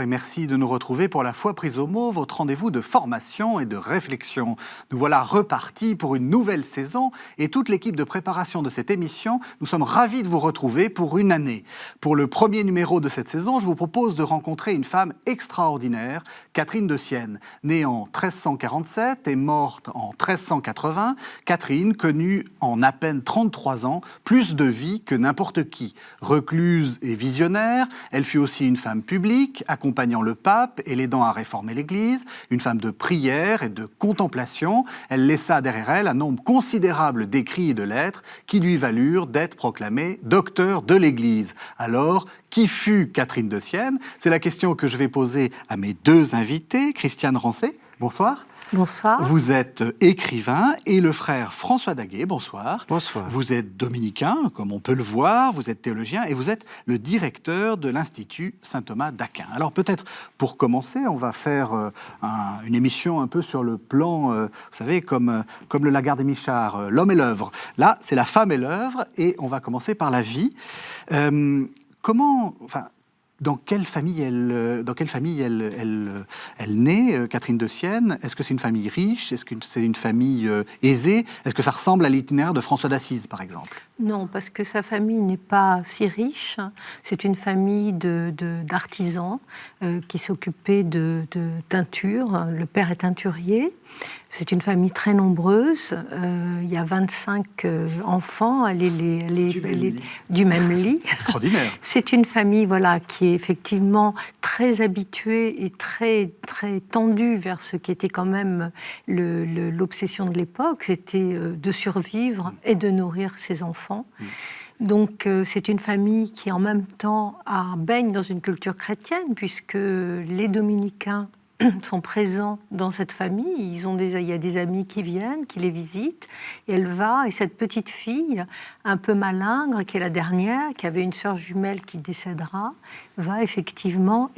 et merci de nous retrouver pour la Foi prise au mot, votre rendez-vous de formation et de réflexion. Nous voilà repartis pour une nouvelle saison et toute l'équipe de préparation de cette émission, nous sommes ravis de vous retrouver pour une année. Pour le premier numéro de cette saison, je vous propose de rencontrer une femme extraordinaire, Catherine de Sienne. Née en 1347 et morte en 1380, Catherine connut en à peine 33 ans plus de vie que n'importe qui. Recluse et visionnaire, elle fut aussi une femme publique, accompagnant le pape et l'aidant à réformer l'Église, une femme de prière et de contemplation. Elle laissa derrière elle un nombre considérable d'écrits et de lettres qui lui valurent d'être proclamée docteur de l'Église. Alors, qui fut Catherine de Sienne? C'est la question que je vais poser à mes deux invités. Christiane Rancé, bonsoir. Bonsoir. Vous êtes écrivain et le frère François Daguet, bonsoir. Bonsoir. Vous êtes dominicain, comme on peut le voir, vous êtes théologien et vous êtes le directeur de l'Institut Saint-Thomas d'Aquin. Alors peut-être, pour commencer, on va faire une émission un peu sur le plan, vous savez, comme le Lagarde et Michard, l'homme et l'œuvre. Là, c'est la femme et l'œuvre et on va commencer par la vie. Dans quelle famille elle naît, Catherine de Sienne? Est-ce que c'est une famille riche? Est-ce que c'est une famille aisée? Est-ce que ça ressemble à l'itinéraire de François d'Assise, par exemple? Non, parce que sa famille n'est pas si riche. C'est une famille d'artisans qui s'occupaient de teinture. Le père est teinturier. C'est une famille très nombreuse. Il y a 25 enfants du même lit. Extraordinaire. C'est une famille qui est effectivement très habituée et très, très tendue vers ce qui était quand même l'obsession de l'époque. C'était de survivre et de nourrir ses enfants. Donc c'est une famille qui en même temps baigne dans une culture chrétienne puisque les dominicains sont présents dans cette famille. Il y a des amis qui viennent, qui les visitent. Et cette petite fille, un peu malingre, qui est la dernière, qui avait une sœur jumelle qui décédera, va effectivement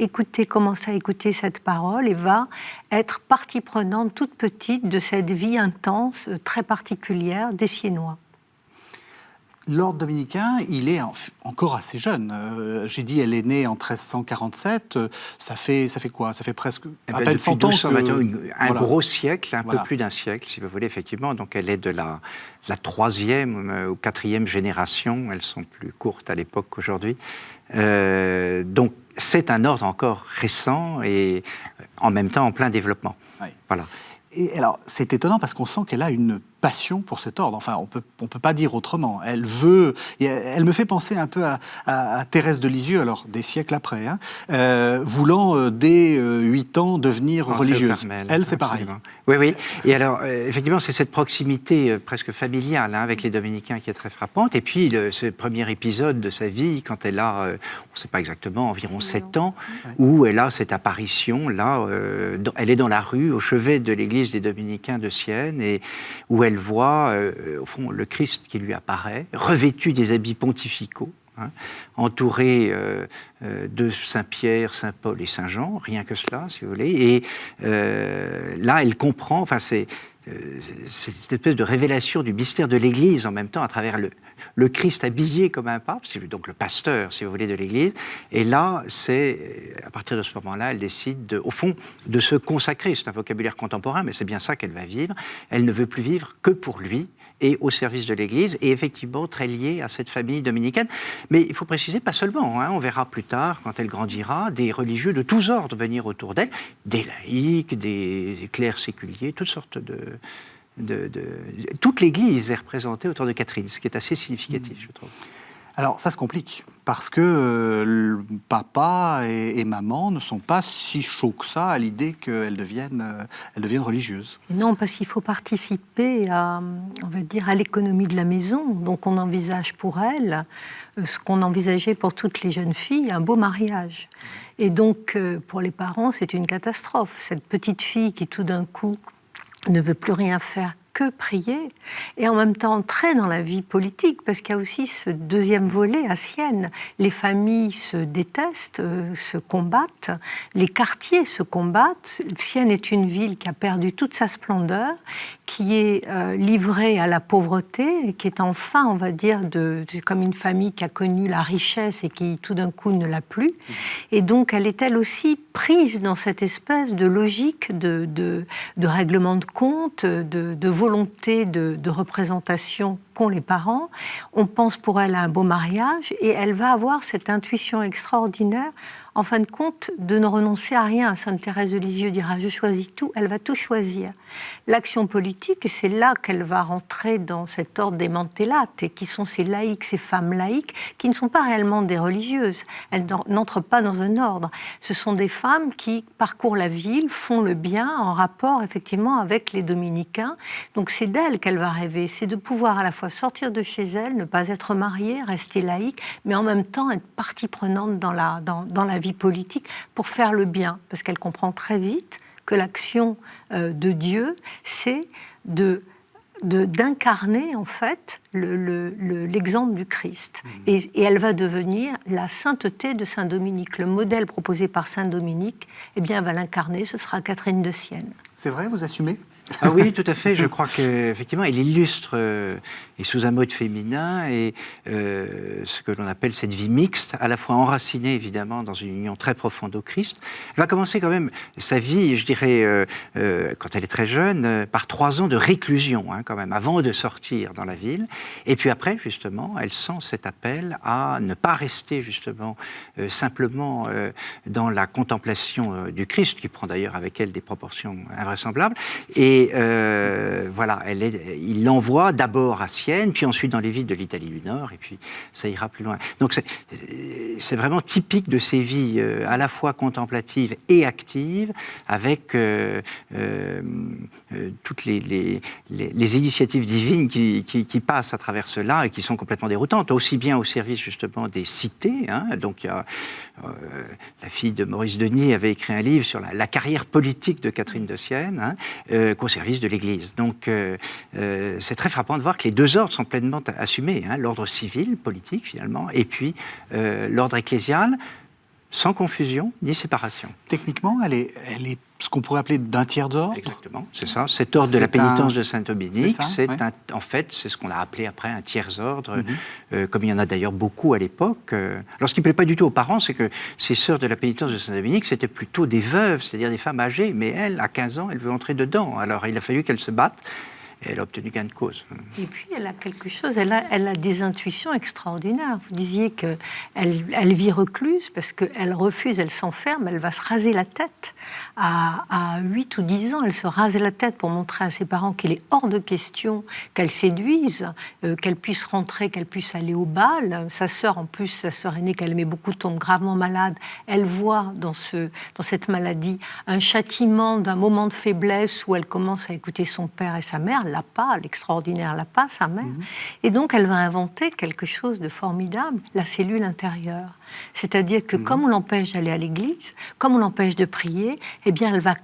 commencer à écouter cette parole et va être partie prenante toute petite de cette vie intense, très particulière des Siennois. L'ordre dominicain, il est encore assez jeune. J'ai dit, elle est née en 1347. Ça fait quoi? Ça fait presque à peine 100 ans un gros siècle, un peu plus d'un siècle, si vous voulez, effectivement. Donc elle est de la 3e ou 4e génération. Elles sont plus courtes à l'époque qu'aujourd'hui. Donc c'est un ordre encore récent et en même temps en plein développement. Oui. Voilà. Et alors, c'est étonnant parce qu'on sent qu'elle a une passion pour cet ordre. Enfin, on peut pas dire autrement. Elle me fait penser un peu à Thérèse de Lisieux, alors des siècles après, voulant dès 8 ans devenir religieuse. Carmel, elle, c'est pareil. Oui. Et alors, effectivement, c'est cette proximité presque familiale avec les dominicains qui est très frappante. Et puis, ce premier épisode de sa vie, quand elle a, on ne sait pas exactement, environ 7 ans, où elle a cette apparition, là, elle est dans la rue, au chevet de l'église des dominicains de Sienne, et où elle voit, au fond, le Christ qui lui apparaît, revêtu des habits pontificaux, entouré de Saint-Pierre, Saint-Paul et Saint-Jean, rien que cela, si vous voulez. Et là, elle comprend, c'est cette espèce de révélation du mystère de l'Église en même temps à travers le Christ habillé comme un pape, donc le pasteur, si vous voulez, de l'Église. Et là, c'est à partir de ce moment-là, elle décide, au fond, de se consacrer. C'est un vocabulaire contemporain, mais c'est bien ça qu'elle va vivre. Elle ne veut plus vivre que pour lui et au service de l'Église, et effectivement très liée à cette famille dominicaine. Mais il faut préciser, pas seulement, on verra plus tard, quand elle grandira, des religieux de tous ordres venir autour d'elle, des laïcs, des clercs séculiers, toutes sortes toute l'Église est représentée autour de Catherine, ce qui est assez significatif, je trouve. Alors, ça se complique, parce que le papa et maman ne sont pas si chauds que ça à l'idée qu'elles deviennent religieuses. Non, parce qu'il faut participer à l'économie de la maison. Donc, on envisage pour elle ce qu'on envisageait pour toutes les jeunes filles, un beau mariage. Et donc, pour les parents, c'est une catastrophe. Cette petite fille qui, tout d'un coup, ne veut plus rien faire que prier, et en même temps entrer dans la vie politique, parce qu'il y a aussi ce deuxième volet à Sienne. Les familles se détestent, se combattent, les quartiers se combattent. Sienne est une ville qui a perdu toute sa splendeur, qui est livrée à la pauvreté, et qui est enfin, on va dire, comme une famille qui a connu la richesse et qui tout d'un coup ne l'a plus. Et donc elle est elle aussi prise dans cette espèce de logique de règlement de compte, de volonté de représentation qu'ont les parents. On pense pour elle à un beau mariage et elle va avoir cette intuition extraordinaire, en fin de compte, de ne renoncer à rien. Sainte Thérèse de Lisieux dira « je choisis tout », elle va tout choisir. L'action politique, et c'est là qu'elle va rentrer dans cet ordre des Mantellates, et qui sont ces laïcs, ces femmes laïques, qui ne sont pas réellement des religieuses. Elles n'entrent pas dans un ordre. Ce sont des femmes qui parcourent la ville, font le bien en rapport effectivement avec les dominicains. Donc c'est d'elles qu'elle va rêver, c'est de pouvoir à la fois sortir de chez elle, ne pas être mariée, rester laïque, mais en même temps être partie prenante dans la vie politique pour faire le bien, parce qu'elle comprend très vite que l'action de Dieu, c'est d'incarner en fait l'exemple du Christ. Et elle va devenir la sainteté de Saint Dominique. Le modèle proposé par Saint Dominique, eh bien, elle va l'incarner, ce sera Catherine de Sienne. C'est vrai, vous assumez ? Ah oui, tout à fait. Je crois qu'effectivement, elle illustre, et sous un mode féminin, et ce que l'on appelle cette vie mixte, à la fois enracinée, évidemment, dans une union très profonde au Christ. Elle va commencer quand même sa vie, je dirais, quand elle est très jeune, par 3 ans de réclusion, quand même, avant de sortir dans la ville. Et puis après, justement, elle sent cet appel à ne pas rester, justement, simplement dans la contemplation du Christ, qui prend d'ailleurs avec elle des proportions invraisemblables. Et voilà, il l'envoie d'abord à Sienne, puis ensuite dans les villes de l'Italie du Nord, et puis ça ira plus loin. Donc c'est vraiment typique de ces vies à la fois contemplatives et actives, avec toutes les initiatives divines qui passent à travers cela et qui sont complètement déroutantes, aussi bien au service justement des cités. Donc il y a, la fille de Maurice Denis avait écrit un livre sur la carrière politique de Catherine de Sienne, qu'au service de l'Église. Donc c'est très frappant de voir que les 2 ordres sont pleinement assumés, l'ordre civil, politique finalement, et puis l'ordre ecclésial, sans confusion ni séparation. Techniquement, elle est ce qu'on pourrait appeler d'un tiers d'ordre. Exactement, c'est ça. Cet ordre de la pénitence de Saint-Dominique, en fait, c'est ce qu'on a appelé après un tiers ordre, comme il y en a d'ailleurs beaucoup à l'époque. Alors, ce qui ne plaît pas du tout aux parents, c'est que ces sœurs de la pénitence de Saint-Dominique, c'était plutôt des veuves, c'est-à-dire des femmes âgées, mais elle, à 15 ans, elle veut entrer dedans. Alors, il a fallu qu'elle se batte. Et elle a obtenu gain de cause. Et puis, elle a quelque chose, elle a des intuitions extraordinaires. Vous disiez qu'elle vit recluse parce qu'elle refuse, elle s'enferme, elle va se raser la tête. À 8 ou 10 ans, elle se rase la tête pour montrer à ses parents qu'il est hors de question qu'elle séduise, qu'elle puisse rentrer, qu'elle puisse aller au bal. Sa sœur, en plus, sa sœur aînée, qu'elle aimait beaucoup, tombe gravement malade. Elle voit dans cette maladie un châtiment d'un moment de faiblesse où elle commence à écouter son père et sa mère, Lapa, l'extraordinaire Lapa, sa mère. Et donc, elle va inventer quelque chose de formidable, la cellule intérieure. C'est-à-dire que comme on l'empêche d'aller à l'église, comme on l'empêche de prier, eh bien, elle va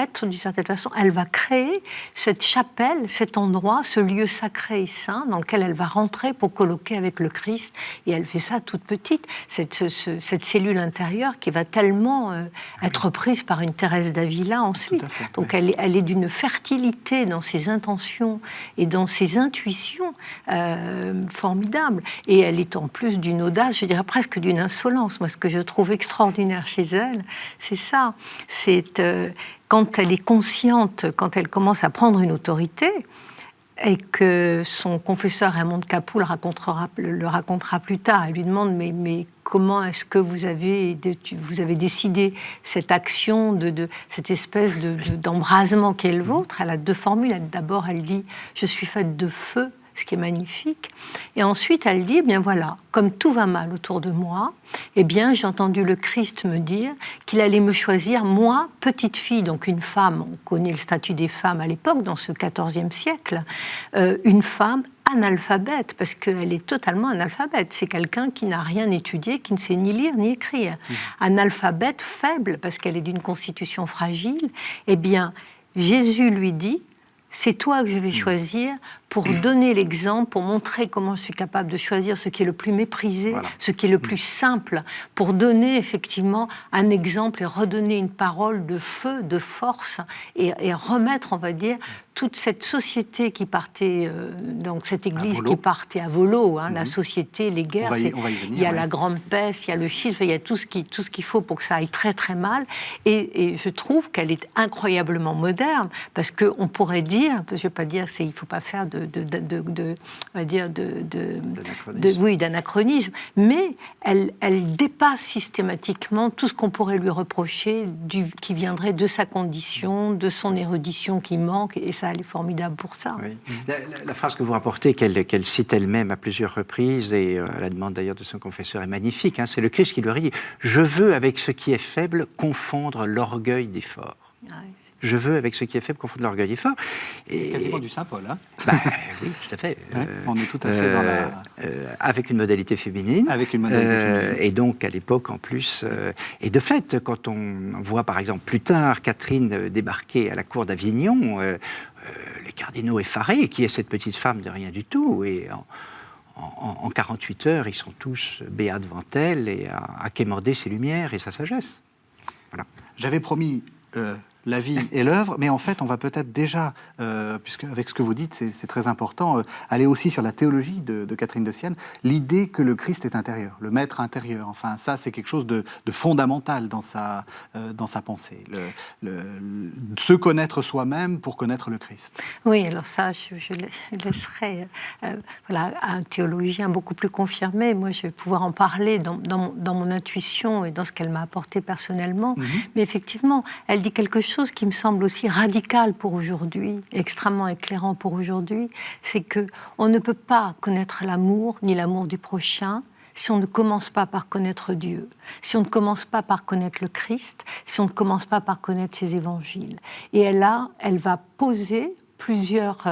être d'une certaine façon, elle va créer cette chapelle, cet endroit, ce lieu sacré et saint dans lequel elle va rentrer pour colloquer avec le Christ. Et elle fait ça toute petite, cette cellule intérieure qui va tellement être prise par une Thérèse d'Avila ensuite. Donc, elle est d'une fertilité dans ses intentions et dans ses intuitions formidables. Et elle est en plus d'une audace, je dirais presque d'une insolence. Moi, ce que je trouve extraordinaire chez elle, c'est ça. C'est quand elle est consciente, quand elle commence à prendre une autorité, et que son confesseur Raymond de Capoue le racontera plus tard. Elle lui demande mais comment est-ce que vous avez décidé cette action de cette espèce d'embrasement qui est le vôtre. Elle a 2 formules. D'abord, elle dit « je suis faite de feu », ce qui est magnifique. Et ensuite, elle dit, eh bien voilà, comme tout va mal autour de moi, eh bien, j'ai entendu le Christ me dire qu'il allait me choisir, moi, petite fille, donc une femme, on connaît le statut des femmes à l'époque, dans ce XIVe siècle, une femme analphabète, parce qu'elle est totalement analphabète. C'est quelqu'un qui n'a rien étudié, qui ne sait ni lire ni écrire. Analphabète, faible, parce qu'elle est d'une constitution fragile. Eh bien, Jésus lui dit, c'est toi que je vais choisir pour donner l'exemple, pour montrer comment je suis capable de choisir ce qui est le plus méprisé, Voilà. ce qui est le plus simple, pour donner effectivement un exemple et redonner une parole de feu, de force, et remettre, on va dire, toute cette société qui partait, donc cette église qui partait à volo, hein, la société, les guerres, on va y venir, il y a la grande peste, il y a le schisme, il y a tout ce qu'il faut pour que ça aille très très mal. Et je trouve qu'elle est incroyablement moderne, parce qu'on pourrait dire, je ne vais pas dire il ne faut pas faire d'anachronisme, mais elle dépasse systématiquement tout ce qu'on pourrait lui reprocher, qui viendrait de sa condition, de son érudition qui manque, et ça, elle est formidable pour ça. Oui. La phrase que vous rapportez, qu'elle cite elle-même à plusieurs reprises, et à la demande d'ailleurs de son confesseur, est magnifique. Hein, c'est le Christ qui lui dit « Je veux, avec ce qui est faible, confondre l'orgueil des forts. Ouais. » Je veux, avec ce qui est faible, confondre l'orgueil des forts. C'est quasiment du Saint-Paul, hein. Oui, tout à fait. Ouais, on est tout à fait dans la... avec une modalité féminine. Avec une modalité féminine. Et donc, à l'époque, en plus... et de fait, quand on voit, par exemple, plus tard, Catherine débarquer à la cour d'Avignon, les cardinaux effarés, qui est cette petite femme de rien du tout, et en 48 heures, ils sont tous béats devant elle, et à quémander ses lumières et sa sagesse. Voilà. J'avais promis... la vie et l'œuvre, mais en fait, on va peut-être déjà, puisque avec ce que vous dites, c'est très important, aller aussi sur la théologie de Catherine de Sienne, l'idée que le Christ est intérieur, le maître intérieur. Enfin, ça, c'est quelque chose de fondamental dans sa pensée. Se connaître soi-même pour connaître le Christ. Oui, alors ça, je laisserai voilà, un théologien beaucoup plus confirmé. Moi, je vais pouvoir en parler dans mon intuition et dans ce qu'elle m'a apporté personnellement. Mais effectivement, elle dit quelque chose qui me semble aussi radical pour aujourd'hui, extrêmement éclairant pour aujourd'hui, c'est qu'on ne peut pas connaître l'amour, ni l'amour du prochain, si on ne commence pas par connaître Dieu, si on ne commence pas par connaître le Christ, si on ne commence pas par connaître ses évangiles. Et elle va poser plusieurs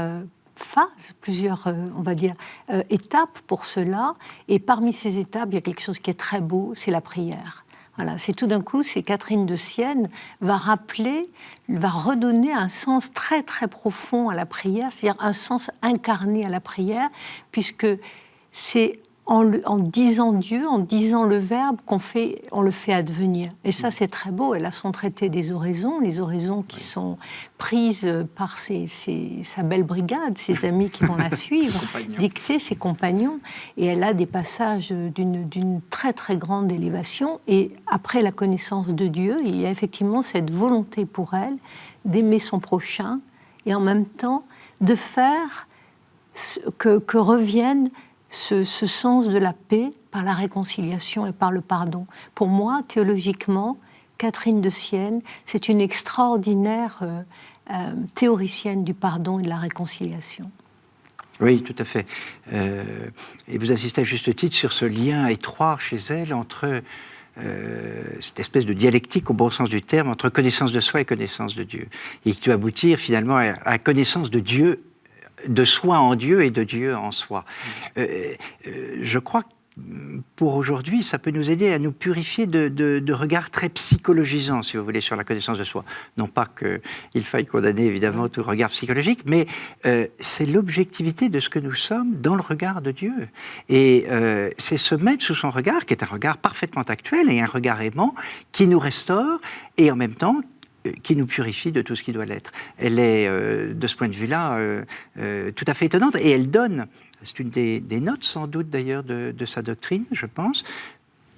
phases, plusieurs, on va dire, étapes pour cela. Et parmi ces étapes, il y a quelque chose qui est très beau, c'est la prière. Voilà, c'est tout d'un coup, c'est Catherine de Sienne va redonner un sens très très profond à la prière, c'est-à-dire un sens incarné à la prière, puisque c'est en disant Dieu, en disant le Verbe, on le fait advenir. Et ça, c'est très beau. Elle a son traité des oraisons, les oraisons qui sont prises par sa belle brigade, ses amis qui vont la suivre, dicter ses compagnons. Et elle a des passages d'une très très grande élévation. Et après la connaissance de Dieu, il y a effectivement cette volonté pour elle d'aimer son prochain et en même temps de faire que revienne ce sens de la paix par la réconciliation et par le pardon. Pour moi, théologiquement, Catherine de Sienne, c'est une extraordinaire théoricienne du pardon et de la réconciliation. Oui, tout à fait. Et vous insistez à juste titre sur ce lien étroit chez elle entre cette espèce de dialectique au bon sens du terme, entre connaissance de soi et connaissance de Dieu. Et qui doit aboutir finalement à la connaissance de Dieu, de soi en Dieu et de Dieu en soi. Je crois que pour aujourd'hui, ça peut nous aider à nous purifier de regards très psychologisants, si vous voulez, sur la connaissance de soi. Non pas qu'il faille condamner, évidemment, tout regard psychologique, mais c'est l'objectivité de ce que nous sommes dans le regard de Dieu. Et c'est se mettre sous son regard, qui est un regard parfaitement actuel, et un regard aimant, qui nous restaure, et en même temps, qui nous purifie de tout ce qui doit l'être. Elle est, de ce point de vue-là, tout à fait étonnante, et elle donne, c'est une des notes sans doute d'ailleurs de sa doctrine, je pense,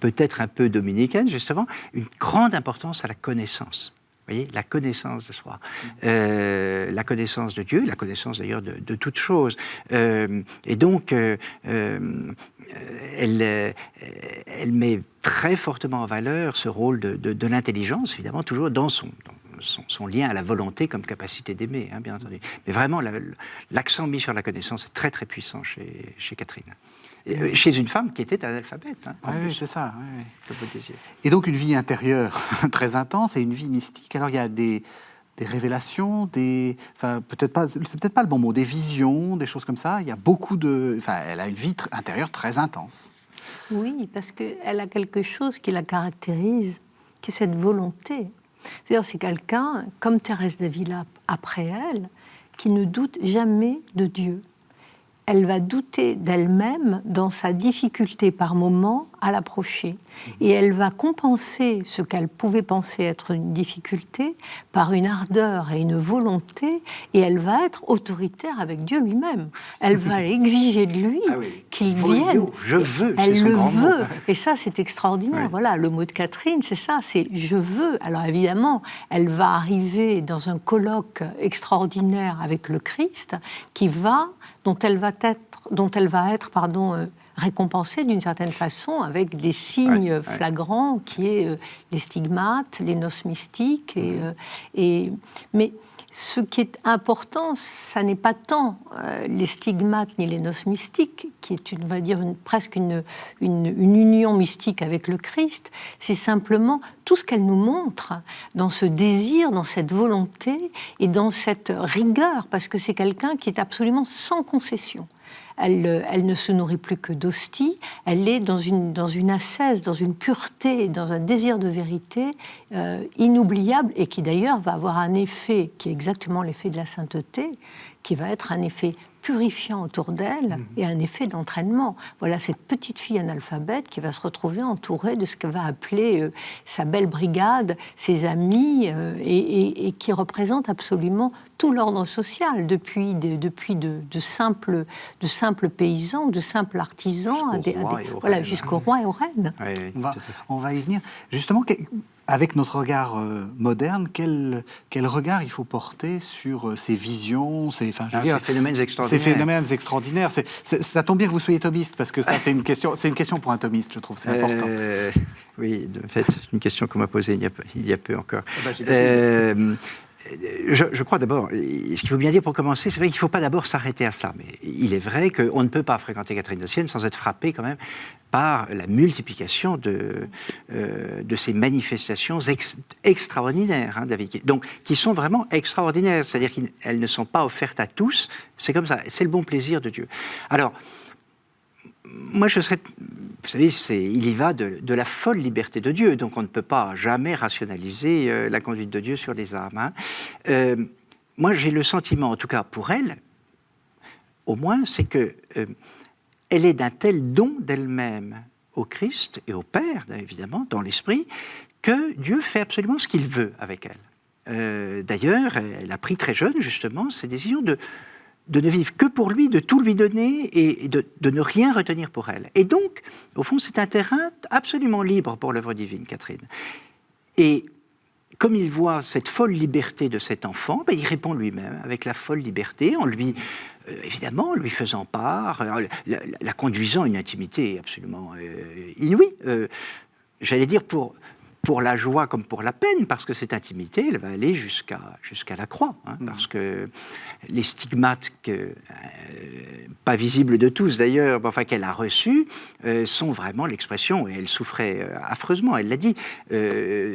peut-être un peu dominicaine justement, une grande importance à la connaissance. Vous voyez, la connaissance de soi, la connaissance de Dieu, la connaissance d'ailleurs de toute chose. Et donc, elle met très fortement en valeur ce rôle de l'intelligence, évidemment, toujours dans son lien à la volonté comme capacité d'aimer, hein, bien entendu. Mais vraiment, l'accent mis sur la connaissance est très, très puissant chez Catherine. Chez une femme qui était analphabète. Hein, oui, c'est ça. Oui, oui. Et donc, une vie intérieure très intense et une vie mystique. Alors, il y a des révélations, enfin, c'est peut-être pas le bon mot, des visions, des choses comme ça. Il y a beaucoup elle a une vie intérieure très intense. Oui, parce qu'elle a quelque chose qui la caractérise, qui est cette volonté. C'est-à-dire, c'est quelqu'un, comme Thérèse d'Avila après elle, qui ne doute jamais de Dieu. Elle va douter d'elle-même dans sa difficulté par moment à l'approcher. Et elle va compenser ce qu'elle pouvait penser être une difficulté par une ardeur et une volonté, et elle va être autoritaire avec Dieu lui-même. Elle va exiger de lui qu'il vienne. Je veux, elle c'est son le grand mot. veut. Et ça, c'est extraordinaire. Oui. Voilà, le mot de Catherine, c'est ça, c'est « je veux ». Alors évidemment, elle va arriver dans un colloque extraordinaire avec le Christ dont elle va être récompensée d'une certaine façon avec des signes flagrants qui est les stigmates, les noces mystiques. Mais ce qui est important, ça n'est pas tant les stigmates ni les noces mystiques, qui est, on va dire, presque une union mystique avec le Christ, c'est simplement tout ce qu'elle nous montre dans ce désir, dans cette volonté et dans cette rigueur, parce que c'est quelqu'un qui est absolument sans concession. Elle ne se nourrit plus que d'hosties, elle est dans une ascèse, dans une pureté, dans un désir de vérité inoubliable, et qui d'ailleurs va avoir un effet qui est exactement l'effet de la sainteté, qui va être un effet purifiant autour d'elle et un effet d'entraînement. Voilà cette petite fille analphabète qui va se retrouver entourée de ce qu'elle va appeler sa belle brigade, ses amis, et qui représente absolument tout l'ordre social, depuis de simples paysans, de simples artisans, jusqu'aux rois et aux reines. Oui, on va y venir. Justement, avec notre regard moderne, quel regard il faut porter sur ces visions, ces phénomènes extraordinaires. Ces phénomènes extraordinaires. Ça tombe bien que vous soyez thomiste, parce que ça, c'est une question pour un thomiste, je trouve, c'est important. Oui, de fait, c'est une question qu'on m'a posée il y a peu encore. Je crois d'abord, ce qu'il faut bien dire pour commencer, c'est vrai qu'il ne faut pas d'abord s'arrêter à ça. Mais il est vrai qu'on ne peut pas fréquenter Catherine de Sienne sans être frappé quand même par la multiplication de ces manifestations extraordinaires, David. Donc, qui sont vraiment extraordinaires. C'est-à-dire qu'elles ne sont pas offertes à tous. C'est comme ça. C'est le bon plaisir de Dieu. Alors, moi, vous savez, il y va de la folle liberté de Dieu, donc on ne peut pas jamais rationaliser la conduite de Dieu sur les âmes. Moi, j'ai le sentiment, en tout cas pour elle, au moins, c'est que elle est d'un tel don d'elle-même au Christ et au Père, évidemment, dans l'esprit, que Dieu fait absolument ce qu'il veut avec elle. D'ailleurs, elle a pris très jeune, justement, cette décision de ne vivre que pour lui, de tout lui donner et de ne rien retenir pour elle. Et donc, au fond, c'est un terrain absolument libre pour l'œuvre divine, Catherine. Et comme il voit cette folle liberté de cet enfant, il répond lui-même avec la folle liberté, en lui, évidemment, lui faisant part, la conduisant à une intimité absolument inouïe. J'allais dire pour la joie comme pour la peine, parce que cette intimité, elle va aller jusqu'à la croix, parce que les stigmates, pas visibles de tous d'ailleurs, enfin qu'elle a reçus, sont vraiment l'expression, et elle souffrait affreusement, elle l'a dit,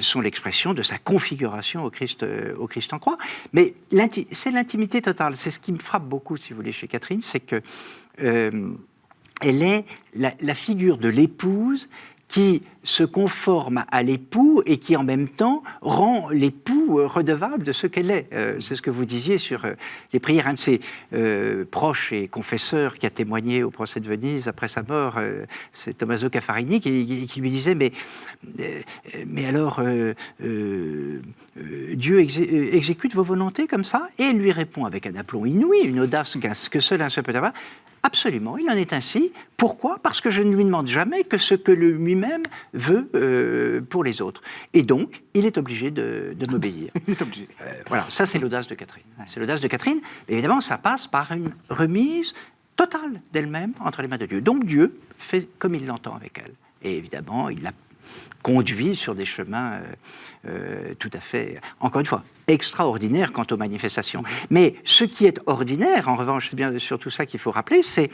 sont l'expression de sa configuration au Christ en croix. Mais c'est l'intimité totale, c'est ce qui me frappe beaucoup, si vous voulez, chez Catherine, c'est que elle est la figure de l'épouse qui se conforme à l'époux et qui en même temps rend l'époux redevable de ce qu'elle est. C'est ce que vous disiez sur les prières. Un de ses proches et confesseurs qui a témoigné au procès de Venise après sa mort, c'est Tommaso Caffarini, qui lui disait mais alors Dieu exécute vos volontés comme ça? Et elle lui répond avec un aplomb inouï, une audace que seul un seul peut avoir. Absolument, il en est ainsi. Pourquoi? Parce que je ne lui demande jamais que ce que lui-même veut pour les autres. Et donc, il est obligé de m'obéir. Il est obligé. Voilà, ça c'est l'audace de Catherine. C'est l'audace de Catherine. Mais évidemment, ça passe par une remise totale d'elle-même entre les mains de Dieu. Donc Dieu fait comme il l'entend avec elle. Et évidemment, il l'a conduit sur des chemins tout à fait, encore une fois, extraordinaires quant aux manifestations. Mais ce qui est ordinaire, en revanche, c'est bien surtout ça qu'il faut rappeler, c'est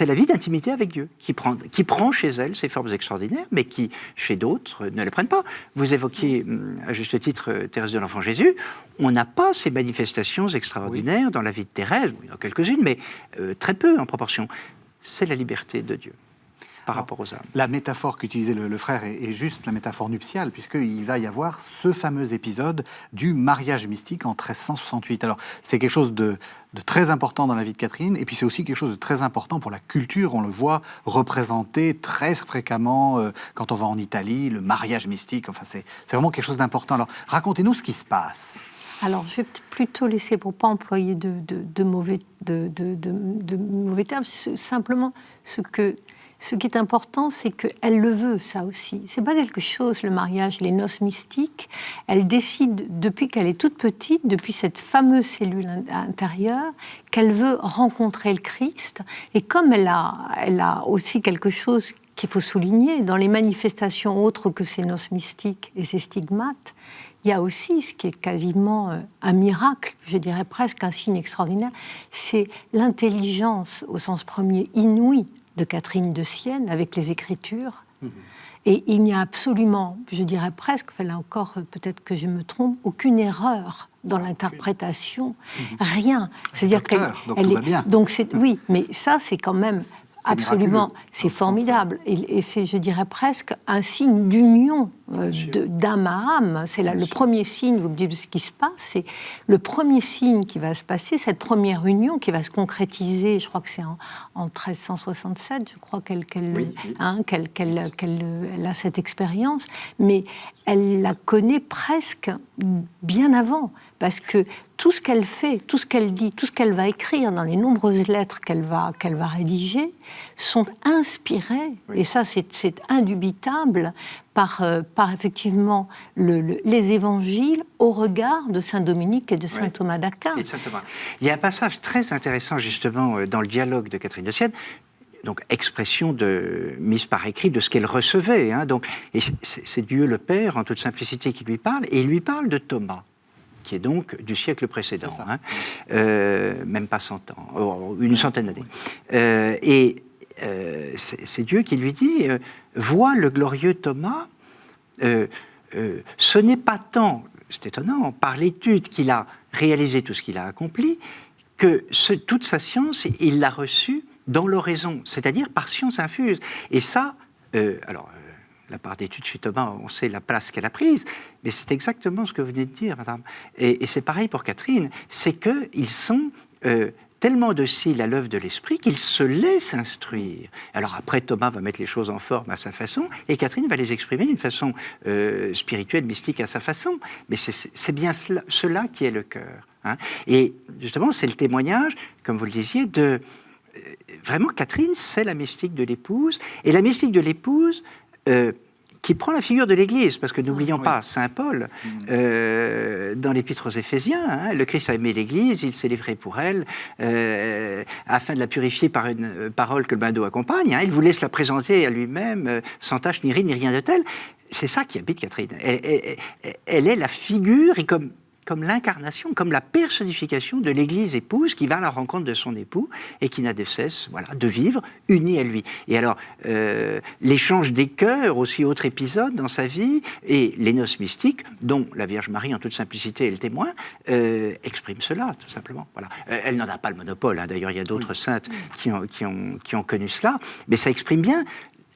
la vie d'intimité avec Dieu, qui prend chez elle ces formes extraordinaires, mais qui, chez d'autres, ne les prennent pas. Vous évoquiez, à juste titre, Thérèse de l'Enfant Jésus. On n'a pas ces manifestations extraordinaires dans la vie de Thérèse, il y en a quelques-unes, mais très peu en proportion. C'est la liberté de Dieu. par rapport aux âmes. La métaphore qu'utilisait le frère est juste la métaphore nuptiale, puisqu'il va y avoir ce fameux épisode du mariage mystique en 1368. Alors, c'est quelque chose de très important dans la vie de Catherine, et puis c'est aussi quelque chose de très important pour la culture. On le voit représenté très fréquemment quand on va en Italie, le mariage mystique. Enfin, c'est vraiment quelque chose d'important. Alors, racontez-nous ce qui se passe. Alors, je vais plutôt laisser, pour ne pas employer de mauvais termes, simplement ce qui est important, c'est qu'elle le veut, ça aussi. C'est pas quelque chose, le mariage, les noces mystiques. Elle décide, depuis qu'elle est toute petite, depuis cette fameuse cellule intérieure, qu'elle veut rencontrer le Christ. Et comme elle a aussi quelque chose qu'il faut souligner, dans les manifestations autres que ces noces mystiques et ces stigmates, il y a aussi ce qui est quasiment un miracle, je dirais presque un signe extraordinaire, c'est l'intelligence, au sens premier, inouïe de Catherine de Sienne avec les Écritures. Et il n'y a absolument, je dirais presque, enfin là encore, peut-être que je me trompe, aucune erreur dans l'interprétation, rien. C'est-à-dire qu'elle va bien. Donc oui, mais ça c'est quand même absolument, c'est formidable. Sens. Et c'est, je dirais presque, un signe d'union d'âme à âme. C'est le premier signe, vous me dites ce qui se passe, c'est le premier signe qui va se passer, cette première union qui va se concrétiser, je crois que c'est en 1367, je crois qu'elle a cette expérience, mais elle la connaît presque bien avant, parce que tout ce qu'elle fait, tout ce qu'elle dit, tout ce qu'elle va écrire dans les nombreuses lettres qu'elle va rédiger sont inspirées, et ça c'est indubitable, par effectivement les évangiles au regard de saint Dominique et de saint Thomas d'Aquin. Il y a un passage très intéressant justement dans le dialogue de Catherine de Sienne, donc expression mise par écrit de ce qu'elle recevait. Et c'est Dieu le Père en toute simplicité qui lui parle, et il lui parle de Thomas, qui est donc du siècle précédent, même pas 100 ans, une centaine d'années. C'est Dieu qui lui dit vois le glorieux Thomas, ce n'est pas tant, c'est étonnant, par l'étude qu'il a réalisé tout ce qu'il a accompli, que toute sa science, il l'a reçue dans l'oraison, c'est-à-dire par science infuse. Et ça, la part d'études chez Thomas, on sait la place qu'elle a prise, mais c'est exactement ce que vous venez de dire, madame. Et c'est pareil pour Catherine, c'est qu'ils sont tellement dociles à l'œuvre de l'esprit qu'ils se laissent instruire. Alors après, Thomas va mettre les choses en forme à sa façon, et Catherine va les exprimer d'une façon spirituelle, mystique à sa façon. Mais c'est bien cela qui est le cœur. Et justement, c'est le témoignage, comme vous le disiez, de... Vraiment, Catherine, c'est la mystique de l'épouse, et la mystique de l'épouse... qui prend la figure de l'Église, parce que n'oublions pas Saint Paul, dans l'Épître aux Éphésiens, le Christ a aimé l'Église, il s'est livré pour elle, afin de la purifier par une parole que le bain d'eau accompagne, il voulait se la présenter à lui-même, sans tache, ni ride, ni rien de tel. C'est ça qui habite Catherine. Elle est la figure, et comme l'incarnation, comme la personnification de l'Église épouse qui va à la rencontre de son époux et qui n'a de cesse de vivre unie à lui. Et alors, l'échange des cœurs, aussi autre épisode dans sa vie, et les noces mystiques, dont la Vierge Marie, en toute simplicité, est le témoin, expriment cela, tout simplement. Voilà. Elle n'en a pas le monopole, d'ailleurs, il y a d'autres saintes qui ont connu cela, mais ça exprime bien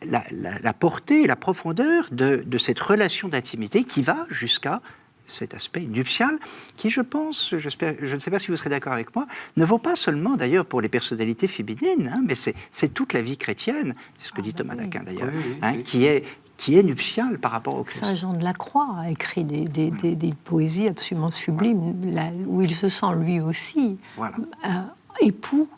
la portée et la profondeur de cette relation d'intimité qui va jusqu'à cet aspect nuptial qui, je pense, je ne sais pas si vous serez d'accord avec moi, ne vaut pas seulement d'ailleurs pour les personnalités féminines, mais c'est toute la vie chrétienne, c'est ce que dit Thomas d'Aquin d'ailleurs, qui est nuptial par rapport au Christ. Saint Jean de la Croix a écrit des poésies absolument sublimes, où il se sent lui aussi époux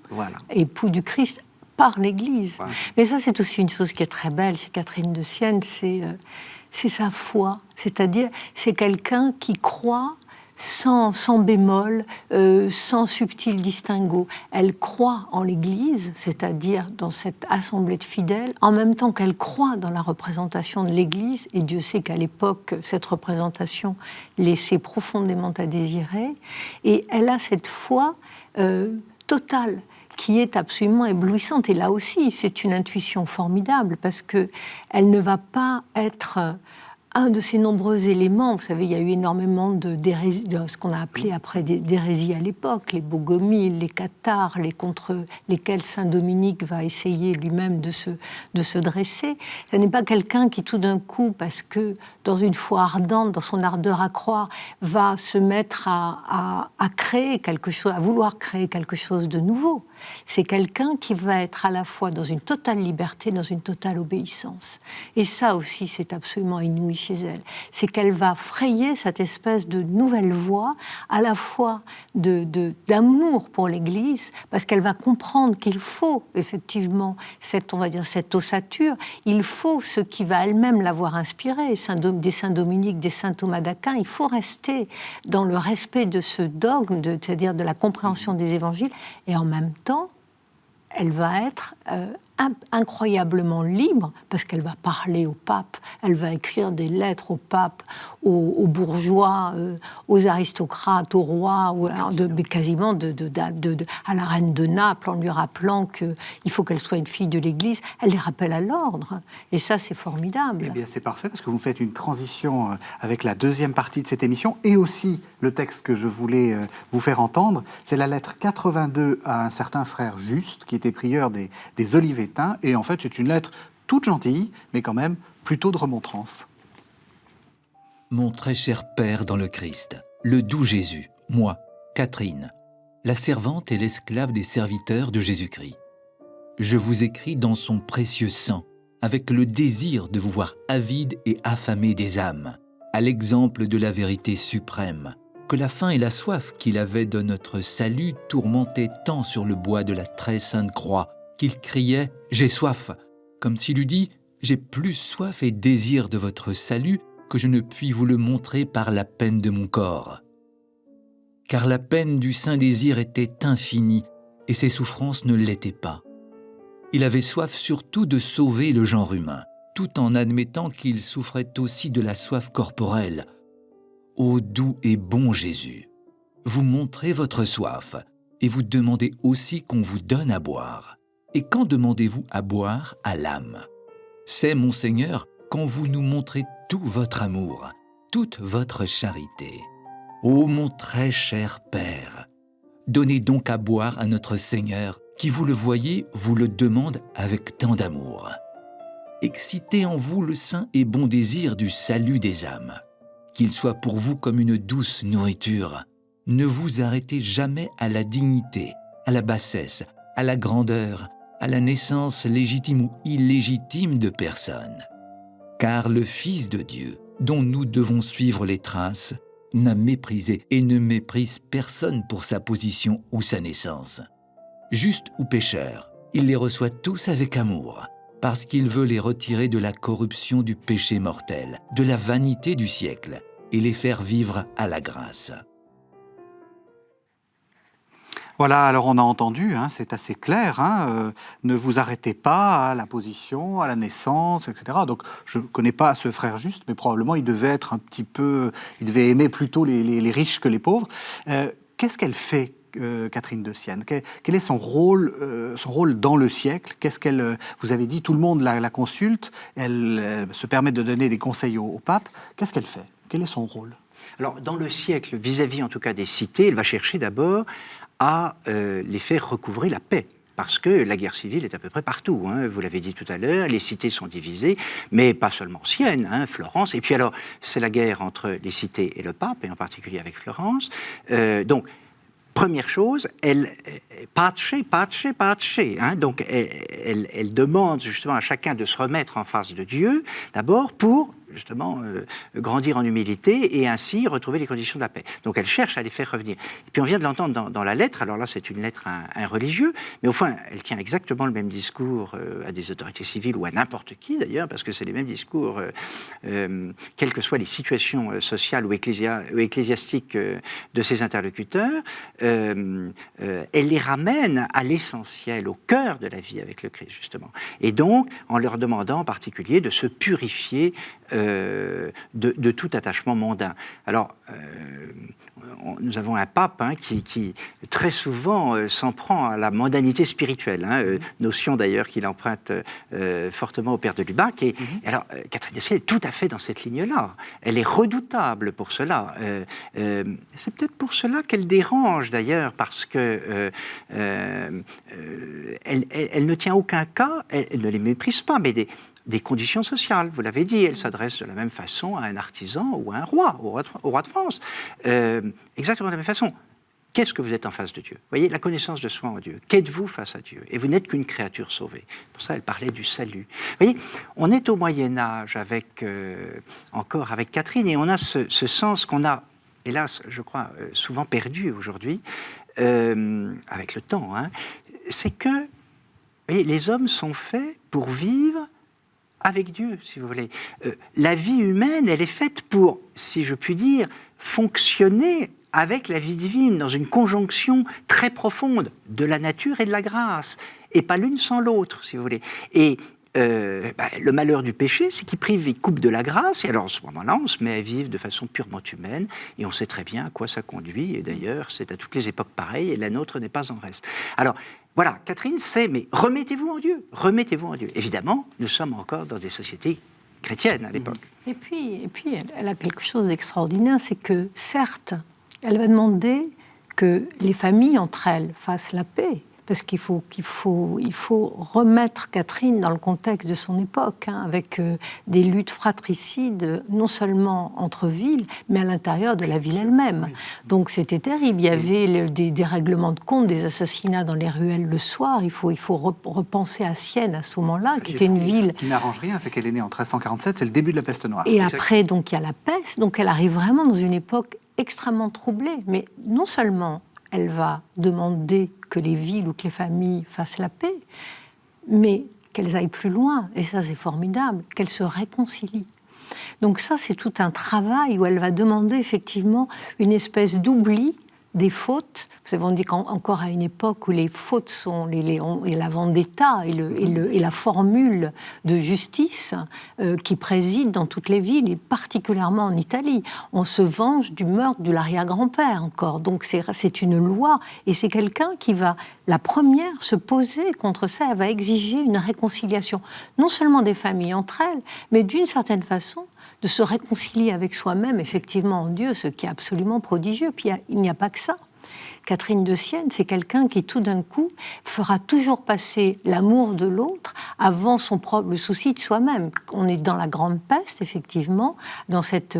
du Christ par l'Église. Voilà. Mais ça, c'est aussi une chose qui est très belle chez Catherine de Sienne, c'est sa foi, c'est-à-dire c'est quelqu'un qui croit sans bémol, sans subtil distinguo. Elle croit en l'Église, c'est-à-dire dans cette assemblée de fidèles, en même temps qu'elle croit dans la représentation de l'Église, et Dieu sait qu'à l'époque, cette représentation laissait profondément à désirer, et elle a cette foi totale, qui est absolument éblouissante. Et là aussi, c'est une intuition formidable, parce qu'elle ne va pas être un de ces nombreux éléments. Vous savez, il y a eu énormément de ce qu'on a appelé après d'hérésies à l'époque, les bogomiles, les cathares, contre lesquels saint Dominique va essayer lui-même de se dresser. Ce n'est pas quelqu'un qui tout d'un coup, parce que dans une foi ardente, dans son ardeur à croire, va se mettre à créer quelque chose, à vouloir créer quelque chose de nouveau. C'est quelqu'un qui va être à la fois dans une totale liberté, dans une totale obéissance. Et ça aussi, c'est absolument inouï chez elle. C'est qu'elle va frayer cette espèce de nouvelle voie, à la fois d'amour pour l'Église, parce qu'elle va comprendre qu'il faut effectivement cette ossature, il faut ce qui va elle-même l'avoir inspirée, des saints Dominique, des saints Thomas d'Aquin, il faut rester dans le respect de ce dogme, c'est-à-dire de la compréhension des évangiles, et en même temps, elle va être incroyablement libre, parce qu'elle va parler au pape, elle va écrire des lettres au pape, aux bourgeois, aux aristocrates, au roi, quasiment à la reine de Naples, en lui rappelant qu'il faut qu'elle soit une fille de l'Église. Elle les rappelle à l'ordre, et ça, c'est formidable. Eh bien, c'est parfait, parce que vous faites une transition avec la deuxième partie de cette émission, et aussi le texte que je voulais vous faire entendre. C'est la lettre 82 à un certain frère Juste, qui était prieur des Olivetins, et en fait, c'est une lettre toute gentille, mais quand même plutôt de remontrance. Mon très cher Père dans le Christ, le doux Jésus, moi, Catherine, la servante et l'esclave des serviteurs de Jésus-Christ. Je vous écris dans son précieux sang, avec le désir de vous voir avide et affamé des âmes, à l'exemple de la vérité suprême, que la faim et la soif qu'il avait de notre salut tourmentaient tant sur le bois de la très sainte croix, qu'il criait « J'ai soif », comme s'il eût dit « J'ai plus soif et désir de votre salut que je ne puis vous le montrer par la peine de mon corps. » Car la peine du saint désir était infinie, et ses souffrances ne l'étaient pas. Il avait soif surtout de sauver le genre humain, tout en admettant qu'il souffrait aussi de la soif corporelle. Ô doux et bon Jésus, vous montrez votre soif, et vous demandez aussi qu'on vous donne à boire. Et quand demandez-vous à boire à l'âme? C'est, mon Seigneur, quand vous nous montrez tout votre amour, toute votre charité. Ô mon très cher Père, donnez donc à boire à notre Seigneur, qui, vous le voyez, vous le demande avec tant d'amour. Excitez en vous le saint et bon désir du salut des âmes. Qu'il soit pour vous comme une douce nourriture. Ne vous arrêtez jamais à la dignité, à la bassesse, à la grandeur, à la naissance légitime ou illégitime de personne. Car le Fils de Dieu, dont nous devons suivre les traces, n'a méprisé et ne méprise personne pour sa position ou sa naissance. Juste ou pécheur, il les reçoit tous avec amour, parce qu'il veut les retirer de la corruption du péché mortel, de la vanité du siècle, et les faire vivre à la grâce. Voilà, alors on a entendu, c'est assez clair, ne vous arrêtez pas à la position, à la naissance, etc. Donc je ne connais pas ce frère Juste, mais probablement il devait il devait aimer plutôt les riches que les pauvres. Qu'est-ce qu'elle fait, Catherine de Sienne? Quel est son rôle dans le siècle? Vous avez dit, tout le monde la consulte, elle se permet de donner des conseils au pape. Qu'est-ce qu'elle fait? Quel est son rôle? Alors, dans le siècle, vis-à-vis en tout cas des cités, elle va chercher d'abord à les faire recouvrer la paix. Parce que la guerre civile est à peu près partout, vous l'avez dit tout à l'heure, les cités sont divisées, mais pas seulement Sienne, Florence, et puis alors c'est la guerre entre les cités et le pape, et en particulier avec Florence. Donc, première chose, elle donc elle demande justement à chacun de se remettre en face de Dieu, d'abord pour justement grandir en humilité et ainsi retrouver les conditions de la paix. Donc elle cherche à les faire revenir. Et puis on vient de l'entendre dans la lettre, alors là c'est une lettre à un religieux, mais au fond elle tient exactement le même discours à des autorités civiles ou à n'importe qui d'ailleurs, parce que c'est les mêmes discours, quelles que soient les situations sociales ou ecclésiastiques de ses interlocuteurs. Elle les ramène à l'essentiel, au cœur de la vie avec le Christ justement. Et donc en leur demandant en particulier de se purifier de tout attachement mondain. Alors, nous avons un pape qui très souvent s'en prend à la mondanité spirituelle, notion d'ailleurs qu'il emprunte fortement au père de Lubac. Et alors, Catherine de Sienne est tout à fait dans cette ligne-là. Elle est redoutable pour cela. C'est peut-être pour cela qu'elle dérange d'ailleurs, parce que elle ne tient aucun cas, elle ne les méprise pas, mais des conditions sociales, vous l'avez dit, elle s'adresse de la même façon à un artisan ou à un roi, au roi de France. Exactement de la même façon. Qu'est-ce que vous êtes en face de Dieu? Vous voyez, la connaissance de soi en Dieu. Qu'êtes-vous face à Dieu? Et vous n'êtes qu'une créature sauvée. Pour ça, elle parlait du salut. Vous voyez, on est au Moyen-Âge encore avec Catherine, et on a ce sens qu'on a, hélas, je crois, souvent perdu aujourd'hui, avec le temps. C'est que, vous voyez, les hommes sont faits pour vivre avec Dieu, si vous voulez. La vie humaine, elle est faite pour, si je puis dire, fonctionner avec la vie divine, dans une conjonction très profonde de la nature et de la grâce, et pas l'une sans l'autre, si vous voulez. Et le malheur du péché, c'est qu'il prive et coupe de la grâce, et alors à ce moment-là, on se met à vivre de façon purement humaine, et on sait très bien à quoi ça conduit, et d'ailleurs, c'est à toutes les époques pareil, et la nôtre n'est pas en reste. Alors, voilà, Catherine, mais remettez-vous en Dieu, remettez-vous en Dieu. Évidemment, nous sommes encore dans des sociétés chrétiennes à l'époque. Et puis elle a quelque chose d'extraordinaire, c'est que, certes, elle va demander que les familles entre elles fassent la paix, parce qu'il faut remettre Catherine dans le contexte de son époque, avec des luttes fratricides, non seulement entre villes, mais à l'intérieur de la ville elle-même. Oui. Donc c'était terrible. Il y avait des règlements de compte, des assassinats dans les ruelles le soir. Il faut repenser à Sienne à ce moment-là, qui était une ville... qui n'arrange rien, c'est qu'elle est née en 1347, c'est le début de la peste noire. Et après, donc, il y a la peste, donc elle arrive vraiment dans une époque extrêmement troublée. Mais non seulement elle va demander que les villes ou que les familles fassent la paix, mais qu'elles aillent plus loin, et ça c'est formidable, qu'elles se réconcilient. Donc ça c'est tout un travail où elle va demander effectivement une espèce d'oubli des fautes. Vous savez, on dit qu'encore à une époque où les fautes sont et la vendetta et la formule de justice qui préside dans toutes les villes, et particulièrement en Italie. On se venge du meurtre de l'arrière-grand-père encore. Donc c'est une loi, et c'est quelqu'un qui va, la première, se poser contre ça. Elle va exiger une réconciliation, non seulement des familles entre elles, mais d'une certaine façon, de se réconcilier avec soi-même, effectivement, en Dieu, ce qui est absolument prodigieux. Puis il n'y a pas que ça. Catherine de Sienne, c'est quelqu'un qui, tout d'un coup, fera toujours passer l'amour de l'autre avant le souci de soi-même. On est dans la grande peste, effectivement, dans cette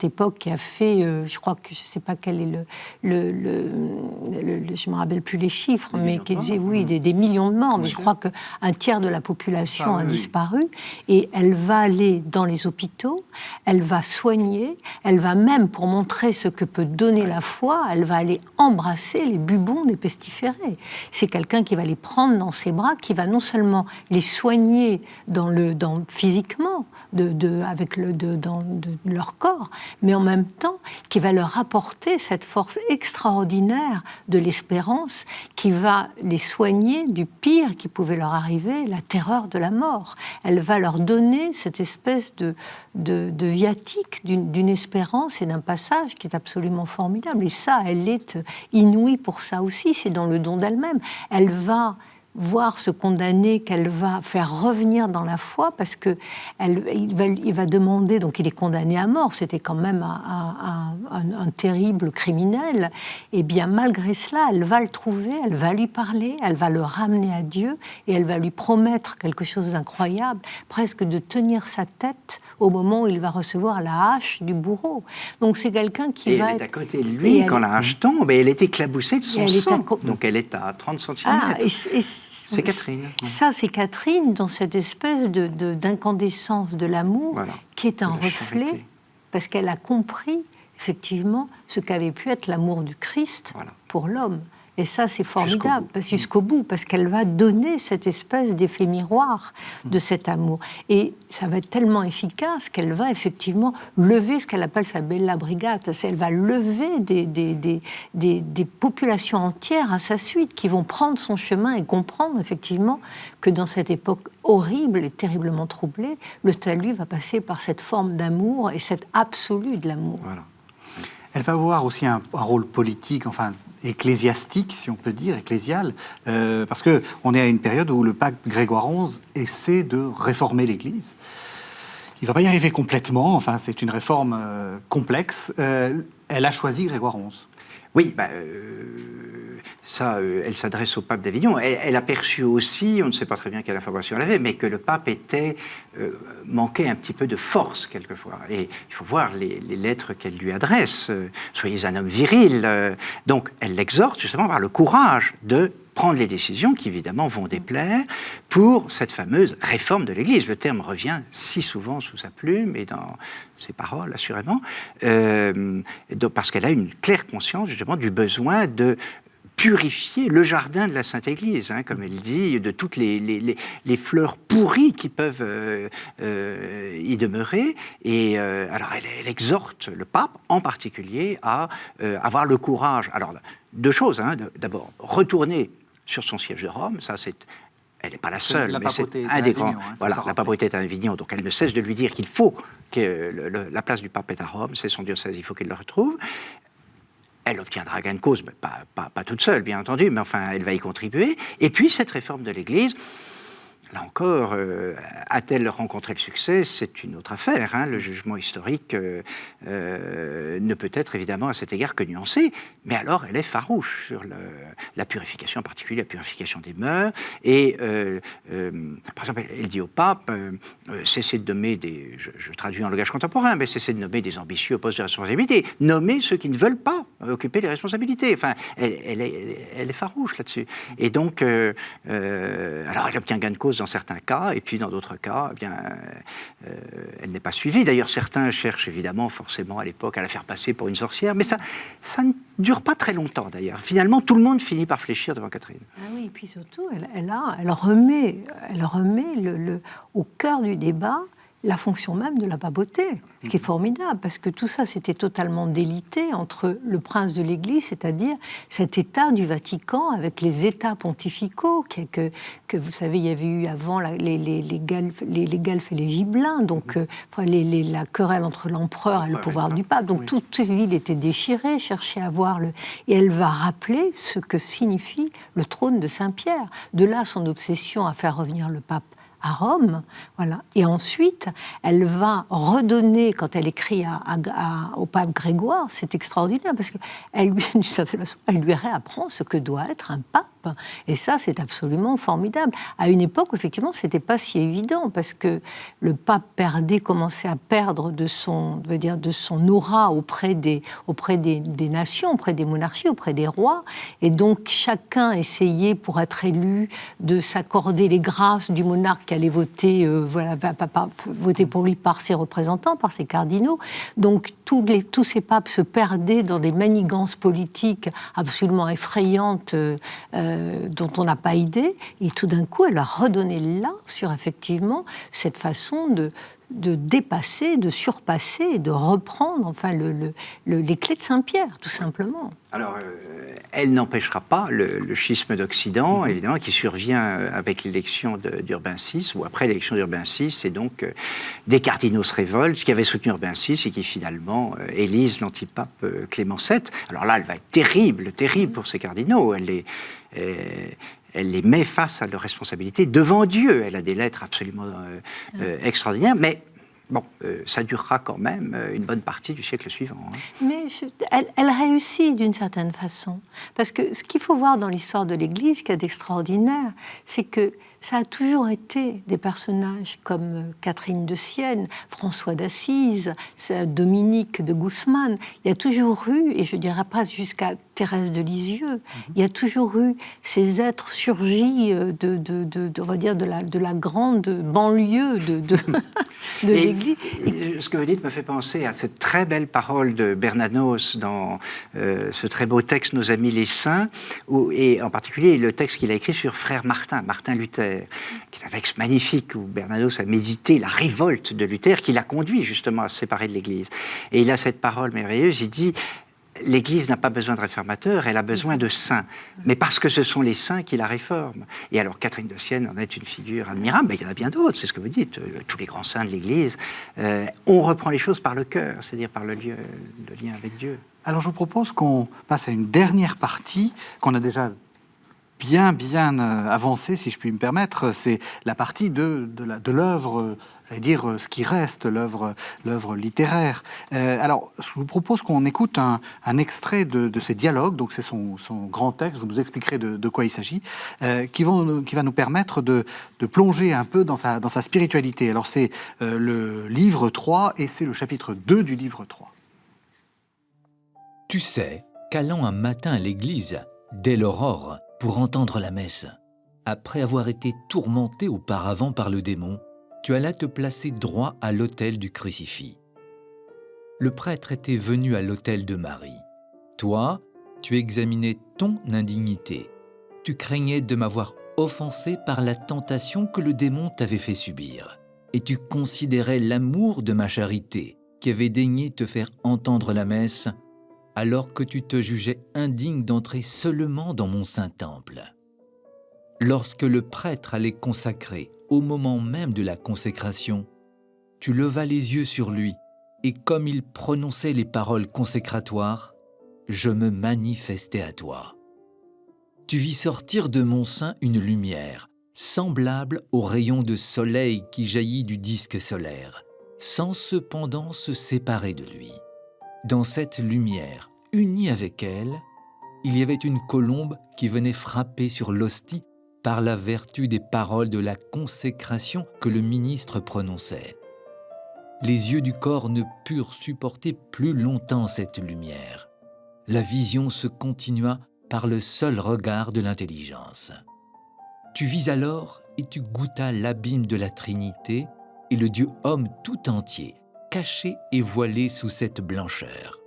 époque qui a fait, je crois que je ne sais pas quel est je ne me rappelle plus les chiffres, mais qui disait, oui, des millions de morts, mais je crois qu'un tiers de la population a disparu, et elle va aller dans les hôpitaux, elle va soigner, elle va même, pour montrer ce que peut donner la foi, elle va aller embrasser les bubons des pestiférés. C'est quelqu'un qui va les prendre dans ses bras, qui va non seulement les soigner physiquement, avec leur corps, mais en même temps, qui va leur apporter cette force extraordinaire de l'espérance, qui va les soigner du pire qui pouvait leur arriver, la terreur de la mort. Elle va leur donner cette espèce de viatique d'une espérance et d'un passage qui est absolument formidable. Et ça, elle est inouïe pour ça aussi, c'est dans le don d'elle-même. Elle va voir ce condamné qu'elle va faire revenir dans la foi, parce que il va demander, donc il est condamné à mort, c'était quand même un terrible criminel, et bien malgré cela, elle va le trouver, elle va lui parler, elle va le ramener à Dieu, et elle va lui promettre quelque chose d'incroyable, presque de tenir sa tête au moment où il va recevoir la hache du bourreau. Donc c'est quelqu'un qui va... Elle est à côté de lui, quand la hache tombe, et elle est éclaboussée de son sang. Donc elle est à 30 cm. C'est Catherine. Ça, c'est Catherine, dans cette espèce d'incandescence de l'amour, voilà, qui est un reflet, parce qu'elle a compris, effectivement, ce qu'avait pu être l'amour du Christ, voilà, pour l'homme. Et ça, c'est formidable, jusqu'au bout, parce qu'elle va donner cette espèce d'effet miroir de cet amour. Et ça va être tellement efficace qu'elle va effectivement lever ce qu'elle appelle sa bella brigata. Elle va lever des populations entières à sa suite, qui vont prendre son chemin et comprendre effectivement que dans cette époque horrible et terriblement troublée, le salut va passer par cette forme d'amour et cette absolue de l'amour. Voilà. Elle va avoir aussi un rôle politique, enfin ecclésiastique, si on peut dire, ecclésial, parce qu'on est à une période où le pape Grégoire XI essaie de réformer l'Église. Il ne va pas y arriver complètement, enfin c'est une réforme complexe. Elle a choisi Grégoire XI. Oui, elle s'adresse au pape d'Avignon. Elle a perçu aussi, on ne sait pas très bien quelle information elle avait, mais que le pape manquait un petit peu de force quelquefois. Et il faut voir les lettres qu'elle lui adresse. Soyez un homme viril. Donc elle l'exhorte justement à avoir le courage de prendre les décisions qui, évidemment, vont déplaire pour cette fameuse réforme de l'Église. Le terme revient si souvent sous sa plume et dans ses paroles, assurément, parce qu'elle a une claire conscience, justement, du besoin de purifier le jardin de la Sainte Église, comme elle dit, de toutes les fleurs pourries qui peuvent y demeurer. Et alors, elle exhorte le pape, en particulier, à avoir le courage. Alors, deux choses. D'abord, retourner sur son siège de Rome, ça c'est... Elle n'est pas la seule, mais c'est un des grands. Voilà, la papauté est à Avignon, donc elle ne cesse de lui dire qu'il faut que la place du pape est à Rome, c'est son diocèse, il faut qu'il le retrouve. Elle obtiendra gain de cause, mais pas toute seule, bien entendu, mais enfin, elle va y contribuer. Et puis, cette réforme de l'Église, là encore, a-t-elle rencontré le succès? C'est une autre affaire. Le jugement historique ne peut être évidemment à cet égard que nuancé, mais alors elle est farouche sur la purification, en particulier la purification des mœurs. Et par exemple, elle dit au pape, cessez de nommer je traduis en langage contemporain, mais cessez de nommer des ambitieux au poste de responsabilité. Nommez ceux qui ne veulent pas occuper les responsabilités. Enfin, elle est farouche là-dessus. Et donc, alors elle obtient gain de cause dans certains cas, et puis dans d'autres cas, elle n'est pas suivie. D'ailleurs, certains cherchent évidemment, forcément, à l'époque, à la faire passer pour une sorcière, mais ça ne dure pas très longtemps, d'ailleurs. Finalement, tout le monde finit par fléchir devant Catherine. Ah oui, et puis surtout, elle remet au cœur du débat la fonction même de la papauté, ce qui est formidable, parce que tout ça, c'était totalement délité entre le prince de l'Église, c'est-à-dire cet État du Vatican avec les États pontificaux, que vous savez, il y avait eu avant les guelfes et les gibelins, donc la querelle entre l'empereur et le pouvoir du pape. Donc toutes ces villes étaient déchirées, cherchaient à voir Et elle va rappeler ce que signifie le trône de Saint-Pierre. De là, son obsession à faire revenir le pape à Rome, voilà. Et ensuite, elle va redonner, quand elle écrit au pape Grégoire, c'est extraordinaire, parce qu'elle lui, d'une certaine façon, elle lui réapprend ce que doit être un pape. Et ça, c'est absolument formidable. À une époque, effectivement, c'était pas si évident, parce que le pape commençait à perdre de son aura auprès des nations, auprès des monarchies, auprès des rois. Et donc, chacun essayait, pour être élu, de s'accorder les grâces du monarque qui allait voter, voter pour lui par ses représentants, par ses cardinaux. Donc tous ces papes se perdaient dans des manigances politiques absolument effrayantes dont on n'a pas idée. Et tout d'un coup, elle a redonné là sur effectivement cette façon de dépasser, de surpasser, de reprendre les clés de Saint-Pierre, tout simplement. Alors, elle n'empêchera pas le schisme d'Occident, évidemment, qui survient avec l'élection d'Urbain VI, ou après l'élection d'Urbain VI, et donc des cardinaux se révoltent, qui avaient soutenu Urbain VI, et qui finalement élisent l'antipape Clément VII. Alors là, elle va être terrible pour ces cardinaux. Elle les met face à leurs responsabilités devant Dieu. Elle a des lettres absolument extraordinaires, mais bon, ça durera quand même une bonne partie du siècle suivant. Mais elle réussit d'une certaine façon. Parce que ce qu'il faut voir dans l'histoire de l'Église, qui est d'extraordinaire, c'est que ça a toujours été des personnages comme Catherine de Sienne, François d'Assise, Dominique de Guzman. Il y a toujours eu, et je dirais pas jusqu'à Thérèse de Lisieux. Il y a toujours eu ces êtres surgis on va dire, de la grande banlieue de l'Église. Ce que vous dites me fait penser à cette très belle parole de Bernanos dans ce très beau texte « Nos amis les saints », et en particulier le texte qu'il a écrit sur Frère Martin Luther, qui est un texte magnifique où Bernanos a médité la révolte de Luther qui l'a conduit justement à se séparer de l'Église. Et il a cette parole merveilleuse, il dit « L'Église n'a pas besoin de réformateurs, elle a besoin de saints, mais parce que ce sont les saints qui la réforment. » Et alors Catherine de Sienne en est une figure admirable, mais il y en a bien d'autres, c'est ce que vous dites, tous les grands saints de l'Église. On reprend les choses par le cœur, c'est-à-dire par le lien avec Dieu. Alors je vous propose qu'on passe à une dernière partie qu'on a déjà bien avancée, si je puis me permettre. C'est la partie de l'œuvre, j'allais dire ce qui reste, l'œuvre littéraire. Alors je vous propose qu'on écoute un extrait de ces dialogues, donc c'est son grand texte, vous nous expliquerez de quoi il s'agit, qui va nous permettre de plonger un peu dans sa spiritualité. Alors c'est le livre 3 et c'est le chapitre 2 du livre 3. Tu sais qu'allant un matin à l'église, dès l'aurore, pour entendre la messe, après avoir été tourmenté auparavant par le démon, tu allas te placer droit à l'autel du crucifix. Le prêtre était venu à l'autel de Marie. Toi, tu examinais ton indignité. Tu craignais de m'avoir offensé par la tentation que le démon t'avait fait subir. Et tu considérais l'amour de ma charité, qui avait daigné te faire entendre la messe, alors que tu te jugeais indigne d'entrer seulement dans mon saint temple. Lorsque le prêtre allait consacrer, au moment même de la consécration, tu levas les yeux sur lui, et comme il prononçait les paroles consécratoires, je me manifestais à toi. Tu vis sortir de mon sein une lumière, semblable au rayon de soleil qui jaillit du disque solaire, sans cependant se séparer de lui. Dans cette lumière, unie avec elle, il y avait une colombe qui venait frapper sur l'hostie par la vertu des paroles de la consécration que le ministre prononçait. Les yeux du corps ne purent supporter plus longtemps cette lumière. La vision se continua par le seul regard de l'intelligence. Tu vis alors et tu goûtas l'abîme de la Trinité et le Dieu homme tout entier, caché et voilé sous cette blancheur.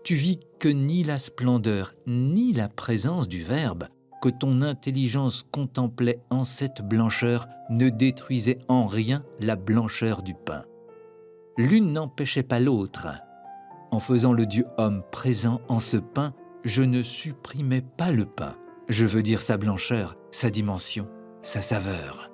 Tu vis que ni la splendeur ni la présence du Verbe que ton intelligence contemplait en cette blancheur ne détruisait en rien la blancheur du pain. L'une n'empêchait pas l'autre. En faisant le Dieu homme présent en ce pain, je ne supprimais pas le pain. Je veux dire sa blancheur, sa dimension, sa saveur.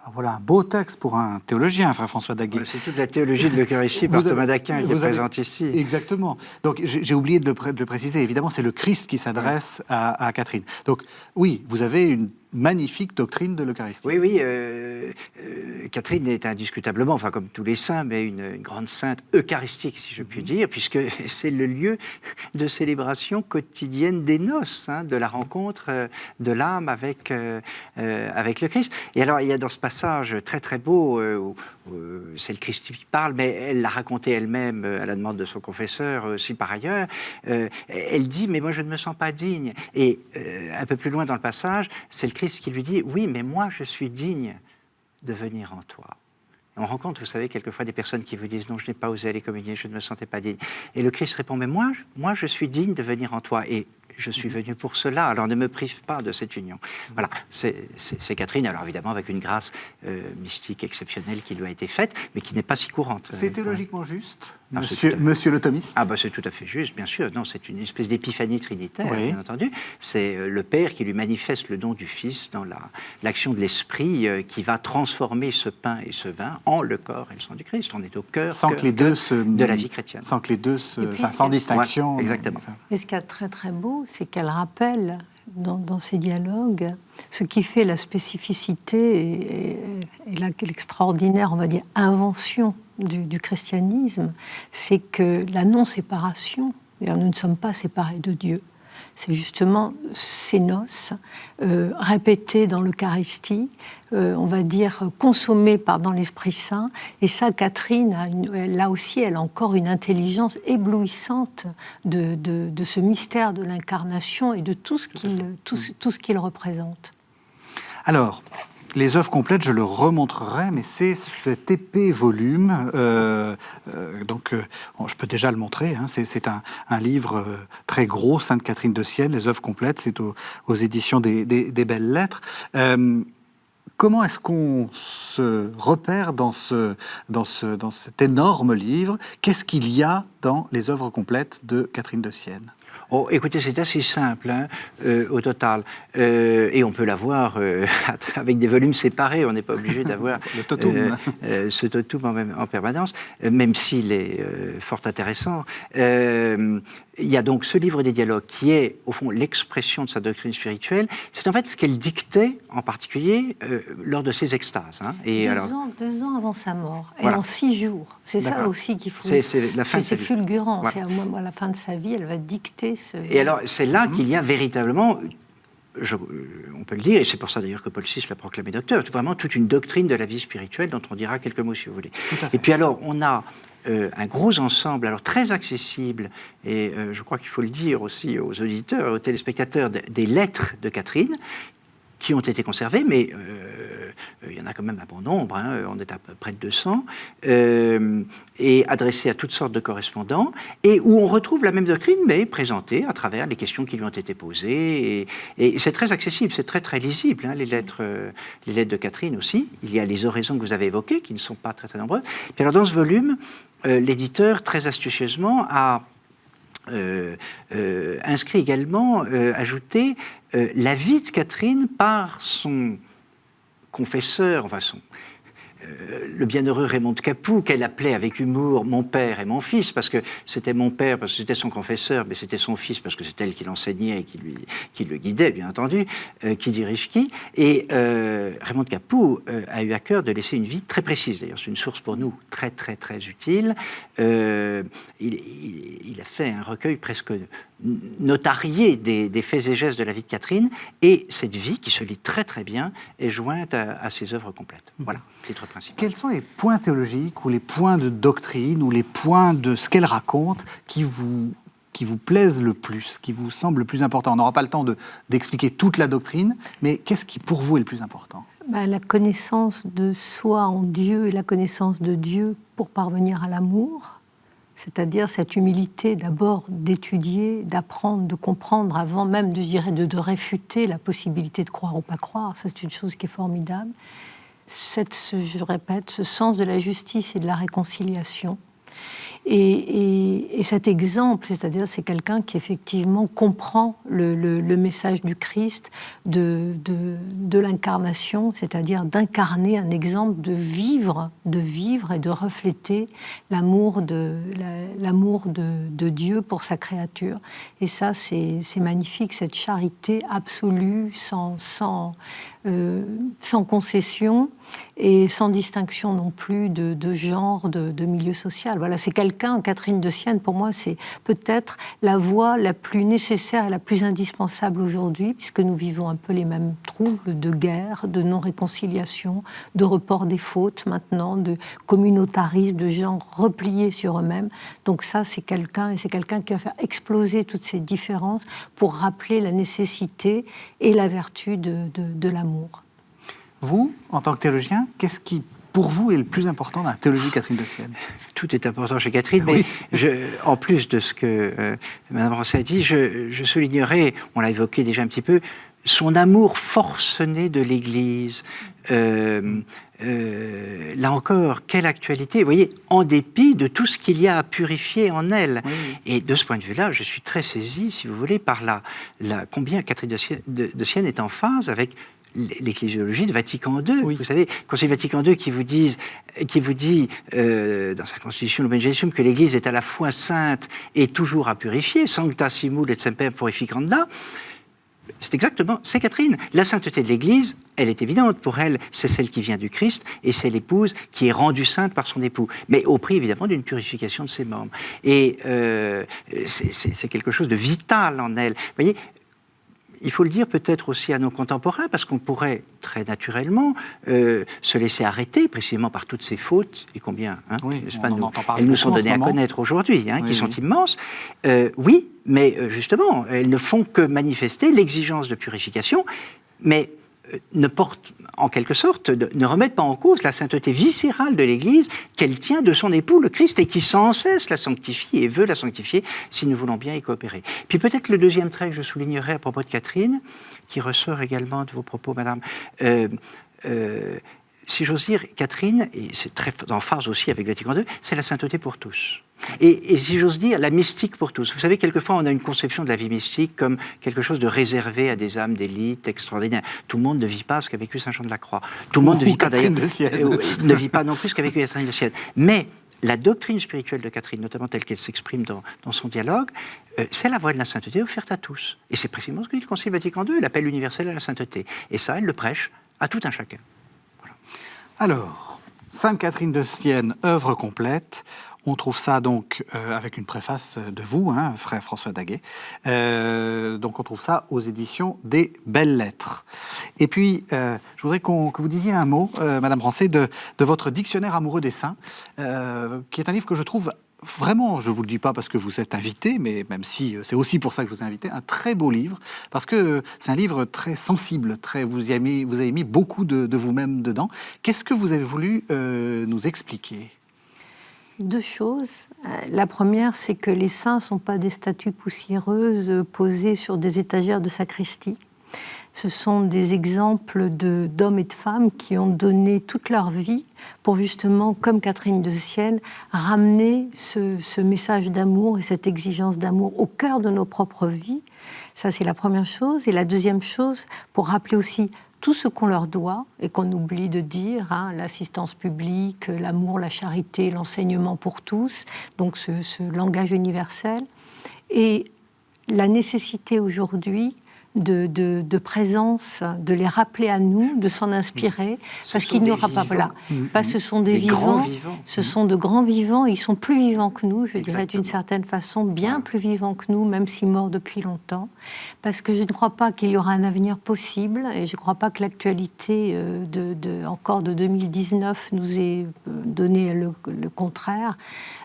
Alors voilà un beau texte pour un théologien, frère François Daguet. Ouais, c'est toute la théologie de l'Eucharistie par Thomas d'Aquin qui est présente ici. Exactement. Donc j'ai oublié de le préciser. Évidemment, c'est le Christ qui s'adresse à Catherine. Donc oui, vous avez une magnifique doctrine de l'Eucharistie. Oui, Catherine est indiscutablement, enfin comme tous les saints, mais une grande sainte eucharistique, si je puis dire, puisque c'est le lieu de célébration quotidienne des noces, de la rencontre de l'âme avec le Christ. Et alors, il y a dans ce passage très très beau, où c'est le Christ qui parle, mais elle l'a raconté elle-même à la demande de son confesseur aussi par ailleurs. Elle dit, mais moi je ne me sens pas digne. Et un peu plus loin dans le passage, c'est le Christ qui lui dit, oui, mais moi je suis digne de venir en toi. On rencontre, vous savez, quelquefois des personnes qui vous disent, non, je n'ai pas osé aller communier, je ne me sentais pas digne. Et le Christ répond, mais moi je suis digne de venir en toi. Et je suis venu pour cela, alors ne me prive pas de cette union. Voilà, c'est Catherine, alors évidemment avec une grâce mystique exceptionnelle qui lui a été faite, mais qui n'est pas si courante. C'est théologiquement juste, Ah, monsieur le thomiste? Ah bah c'est tout à fait juste, bien sûr. Non, c'est une espèce d'épiphanie trinitaire, oui. Bien entendu. C'est le Père qui lui manifeste le don du Fils dans l'action de l'Esprit qui va transformer ce pain et ce vin en le corps et le sang du Christ. On est au cœur de la vie chrétienne. Sans que les deux sans distinction. Ouais, exactement. Et ce qui est très très beau, c'est qu'elle rappelle dans ces dialogues ce qui fait la spécificité et l'extraordinaire, on va dire, invention du christianisme, c'est que la non-séparation, nous ne sommes pas séparés de Dieu. c'est justement ces noces répétées dans l'Eucharistie, on va dire consommées dans l'Esprit Saint. Et ça, Catherine, là aussi, elle a encore une intelligence éblouissante de ce mystère de l'incarnation et de tout ce qu'il représente. Alors, les œuvres complètes, je le remontrerai, mais c'est cet épais volume. Bon, je peux déjà le montrer. Hein, c'est un livre très gros, Sainte Catherine de Sienne, les œuvres complètes. C'est aux éditions des Belles Lettres. Comment est-ce qu'on se repère dans cet énorme livre? Qu'est-ce qu'il y a dans les œuvres complètes de Catherine de Sienne? Oh, écoutez, c'est assez simple au total. Et on peut l'avoir avec des volumes séparés. On n'est pas obligé d'avoir le totum. Ce totum en permanence, même s'il est fort intéressant. Il y a donc ce livre des dialogues qui est, au fond, l'expression de sa doctrine spirituelle. C'est en fait ce qu'elle dictait, en particulier, lors de ses extases. Hein. Et deux ans avant sa mort, et voilà. en 6 jours. C'est ça aussi qu'il faut... C'est la fin de sa vie. C'est fulgurant. Voilà. C'est à la fin de sa vie, elle va dicter ce... Et alors, c'est là qu'il y a véritablement... on peut le dire, et c'est pour ça d'ailleurs que Paul VI l'a proclamé docteur, vraiment toute une doctrine de la vie spirituelle dont on dira quelques mots si vous voulez. Et puis alors, on a un gros ensemble, alors très accessible, et je crois qu'il faut le dire aussi aux auditeurs et aux téléspectateurs, des lettres de Catherine qui ont été conservées, mais il y en a quand même un bon nombre, hein, on est à peu près de 200, et adressées à toutes sortes de correspondants, et où on retrouve la même doctrine, mais présentée à travers les questions qui lui ont été posées, et c'est très accessible, c'est très très lisible, hein, les lettres de Catherine aussi. Il y a les oraisons que vous avez évoquées, qui ne sont pas très très nombreuses. Puis alors dans ce volume, l'éditeur, très astucieusement, a inscrit également, ajouté la vie de Catherine par son confesseur, enfin le bienheureux Raymond de Capoue, qu'elle appelait avec humour mon père et mon fils, parce que c'était mon père, parce que c'était son confesseur, mais c'était son fils, parce que c'est elle qui l'enseignait et qui le guidait, bien entendu, qui dirige qui. Et Raymond de Capoue a eu à cœur de laisser une vie très précise. D'ailleurs, c'est une source pour nous très, très, très utile. Il a fait un recueil presque notarié des faits et gestes de la vie de Catherine, et cette vie, qui se lit très, très bien, est jointe à ses œuvres complètes. Voilà, titre principal. Quels sont les points théologiques ou les points de doctrine ou les points de ce qu'elle raconte qui vous plaisent le plus, qui vous semblent le plus important? On n'aura pas le temps d'expliquer toute la doctrine, mais qu'est-ce qui, pour vous, est le plus important? La connaissance de soi en Dieu et la connaissance de Dieu pour parvenir à l'amour, c'est-à-dire cette humilité d'abord d'étudier, d'apprendre, de comprendre avant même de réfuter la possibilité de croire ou pas croire. Ça, c'est une chose qui est formidable. Je répète, ce sens de la justice et de la réconciliation. Et cet exemple, c'est-à-dire c'est quelqu'un qui effectivement comprend le message du Christ, de l'incarnation, c'est-à-dire d'incarner un exemple, de vivre et de refléter l'amour de Dieu pour sa créature. Et ça, c'est magnifique, cette charité absolue, sans concession et sans distinction non plus de genre, de milieu social. Voilà, c'est quelqu'un, Catherine de Sienne, pour moi, c'est peut-être la voie la plus nécessaire et la plus indispensable aujourd'hui, puisque nous vivons un peu les mêmes troubles de guerre, de non-réconciliation, de report des fautes maintenant, de communautarisme, de gens repliés sur eux-mêmes. Donc ça, c'est quelqu'un qui va faire exploser toutes ces différences pour rappeler la nécessité et la vertu de l'amour. Vous, en tant que théologien, qu'est-ce qui, pour vous, est le plus important dans la théologie de Catherine de Sienne? Tout est important chez Catherine, mais en plus de ce que Mme Rosset a dit, je soulignerai, on l'a évoqué déjà un petit peu, son amour forcené de l'Église. Là encore, quelle actualité, vous voyez, en dépit de tout ce qu'il y a à purifier en elle. Oui. Et de ce point de vue-là, je suis très saisi, si vous voulez, par combien Catherine de Sienne est en phase avec l'ecclésiologie de Vatican II. Oui. Vous savez, Concile Vatican II qui vous dit dans sa constitution Lumen Gentium que l'Église est à la fois sainte et toujours à purifier, sancta simul et semper purificanda. c'est exactement, c'est Catherine. La sainteté de l'Église, elle est évidente. Pour elle, c'est celle qui vient du Christ et c'est l'épouse qui est rendue sainte par son époux. Mais au prix, évidemment, d'une purification de ses membres. Et c'est quelque chose de vital en elle. Vous voyez, il faut le dire peut-être aussi à nos contemporains, parce qu'on pourrait très naturellement se laisser arrêter précisément par toutes ces fautes, et combien, elles nous sont données à connaître aujourd'hui, qui sont immenses. Oui, mais justement, elles ne font que manifester l'exigence de purification, mais ne portent, en quelque sorte, ne remettent pas en cause la sainteté viscérale de l'Église qu'elle tient de son époux, le Christ, et qui sans cesse la sanctifie et veut la sanctifier si nous voulons bien y coopérer. Puis peut-être le deuxième trait que je soulignerai à propos de Catherine, qui ressort également de vos propos, madame, si j'ose dire, Catherine, et c'est très en phase aussi avec Vatican II, c'est la sainteté pour tous. Et si j'ose dire, la mystique pour tous. Vous savez, quelquefois, on a une conception de la vie mystique comme quelque chose de réservé à des âmes d'élite extraordinaires. Tout le monde ne vit pas ce qu'a vécu Saint Jean de la Croix. Tout le monde ne vit pas, d'ailleurs, ne vit pas non plus ce qu'a vécu Catherine de Sienne. Mais la doctrine spirituelle de Catherine, notamment telle qu'elle s'exprime dans son dialogue, c'est la voie de la sainteté offerte à tous. Et c'est précisément ce que dit le Concile Vatican II, l'appel universel à la sainteté. Et ça, elle le prêche à tout un chacun. Voilà. Alors, Sainte Catherine de Sienne, œuvre complète. On trouve ça donc avec une préface de vous, frère François Daguet. Donc on trouve ça aux éditions des Belles Lettres. Et puis, je voudrais que vous disiez un mot, Madame Rancé, de votre dictionnaire amoureux des saints, qui est un livre que je trouve vraiment, je ne vous le dis pas parce que vous êtes invité, mais même si c'est aussi pour ça que je vous ai invité, un très beau livre, parce que c'est un livre très sensible, vous avez mis beaucoup de vous-même dedans. Qu'est-ce que vous avez voulu nous expliquer ? Deux choses. La première, c'est que les saints ne sont pas des statues poussiéreuses posées sur des étagères de sacristie. Ce sont des exemples d'hommes et de femmes qui ont donné toute leur vie pour justement, comme Catherine de Sienne, ramener ce message d'amour et cette exigence d'amour au cœur de nos propres vies. Ça, c'est la première chose. Et la deuxième chose, pour rappeler aussi tout ce qu'on leur doit et qu'on oublie de dire, l'assistance publique, l'amour, la charité, l'enseignement pour tous, donc ce langage universel, et la nécessité aujourd'hui de présence, de les rappeler à nous, de s'en inspirer, parce qu'il n'y aura pas, parce que ce sont des vivants, ce sont de grands vivants, ils sont plus vivants que nous, je dirais d'une certaine façon, bien plus vivants que nous, même si morts depuis longtemps, parce que je ne crois pas qu'il y aura un avenir possible, et je ne crois pas que l'actualité encore de 2019 nous ait donné le contraire.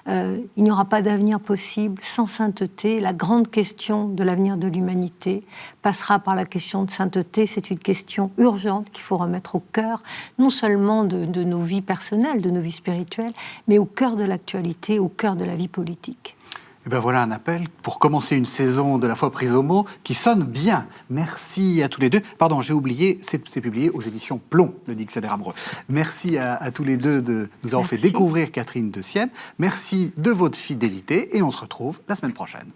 Il n'y aura pas d'avenir possible sans sainteté. La grande question de l'avenir de l'humanité passera par la question de sainteté. C'est une question urgente qu'il faut remettre au cœur, non seulement de nos vies personnelles, de nos vies spirituelles, mais au cœur de l'actualité, au cœur de la vie politique. Et bien voilà un appel pour commencer une saison de la foi prise au mot qui sonne bien. Merci à tous les deux. Pardon, j'ai oublié, c'est publié aux éditions Plomb, le dictionnaire amoureux. Merci à tous les deux de nous avoir fait découvrir Catherine de Sienne. Merci de votre fidélité et on se retrouve la semaine prochaine.